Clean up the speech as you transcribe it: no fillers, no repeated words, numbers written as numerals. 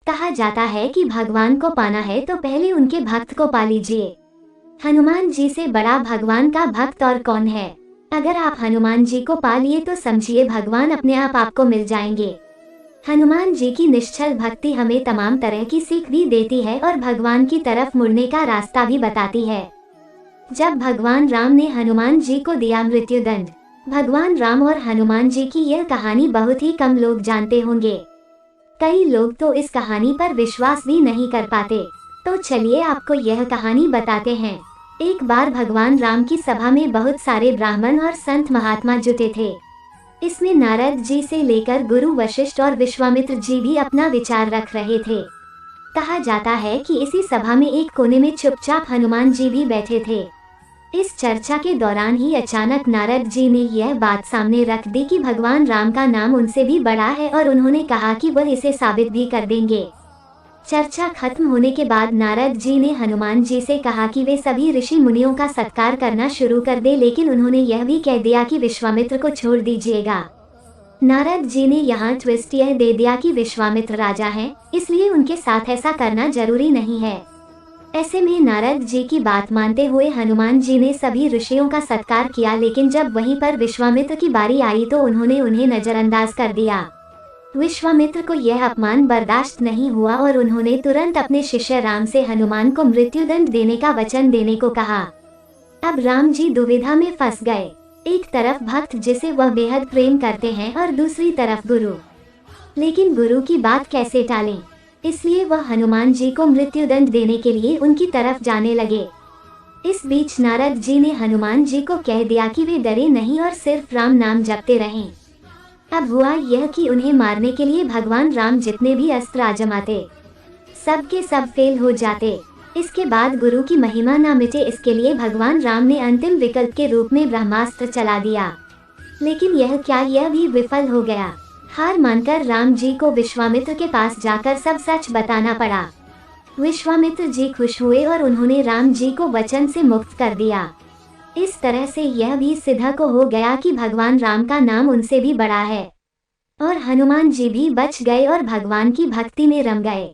कहा जाता है कि भगवान को पाना है तो पहले उनके भक्त को पा लीजिए। हनुमान जी से बड़ा भगवान का भक्त और कौन है। अगर आप हनुमान जी को पा लिए तो समझिए भगवान अपने आप आपको मिल जाएंगे। हनुमान जी की निश्चल भक्ति हमें तमाम तरह की सीख भी देती है और भगवान की तरफ मुड़ने का रास्ता भी बताती है। जब भगवान राम ने हनुमान जी को दिया मृत्युदंड। भगवान राम और हनुमान जी की यह कहानी बहुत ही कम लोग जानते होंगे। कई लोग तो इस कहानी पर विश्वास भी नहीं कर पाते। तो चलिए आपको यह कहानी बताते हैं। एक बार भगवान राम की सभा में बहुत सारे ब्राह्मण और संत महात्मा जुटे थे। इसमें नारद जी से लेकर गुरु वशिष्ठ और विश्वामित्र जी भी अपना विचार रख रहे थे। कहा जाता है कि इसी सभा में एक कोने में चुपचाप हनुमान जी भी बैठे थे। इस चर्चा के दौरान ही अचानक नारद जी ने यह बात सामने रख दी कि भगवान राम का नाम उनसे भी बड़ा है और उन्होंने कहा कि वह इसे साबित भी कर देंगे। चर्चा खत्म होने के बाद नारद जी ने हनुमान जी से कहा कि वे सभी ऋषि मुनियों का सत्कार करना शुरू कर दे, लेकिन उन्होंने यह भी कह दिया कि विश्वामित्र को छोड़ दीजिएगा। नारद जी ने यहाँ ट्विस्ट यह दे दिया कि विश्वामित्र राजा हैं, इसलिए उनके साथ ऐसा करना जरूरी नहीं है। ऐसे में नारद जी की बात मानते हुए हनुमान जी ने सभी ऋषियों का सत्कार किया, लेकिन जब वहीं पर विश्वामित्र की बारी आई तो उन्होंने उन्हें नजरअंदाज कर दिया। विश्वामित्र को यह अपमान बर्दाश्त नहीं हुआ और उन्होंने तुरंत अपने शिष्य राम से हनुमान को मृत्युदंड देने का वचन देने को कहा। अब राम जी दुविधा में फंस गए। एक तरफ भक्त जिसे वह बेहद प्रेम करते हैं और दूसरी तरफ गुरु, लेकिन गुरु की बात कैसे टालें, इसलिए वह हनुमान जी को मृत्युदंड देने के लिए उनकी तरफ जाने लगे। इस बीच नारद जी ने हनुमान जी को कह दिया कि वे डरे नहीं और सिर्फ राम नाम जपते रहें। अब हुआ यह कि उन्हें मारने के लिए भगवान राम जितने भी अस्त्र आजमाते, सब के सब फेल हो जाते। इसके बाद गुरु की महिमा न मिटे, इसके लिए भगवान राम ने अंतिम विकल्प के रूप में ब्रह्मास्त्र चला दिया, लेकिन यह भी विफल हो गया। हार मानकर राम जी को विश्वामित्र के पास जाकर सब सच बताना पड़ा। विश्वामित्र जी खुश हुए और उन्होंने राम जी को वचन से मुक्त कर दिया। इस तरह से यह भी सिद्ध को हो गया कि भगवान राम का नाम उनसे भी बड़ा है और हनुमान जी भी बच गए और भगवान की भक्ति में रम गए।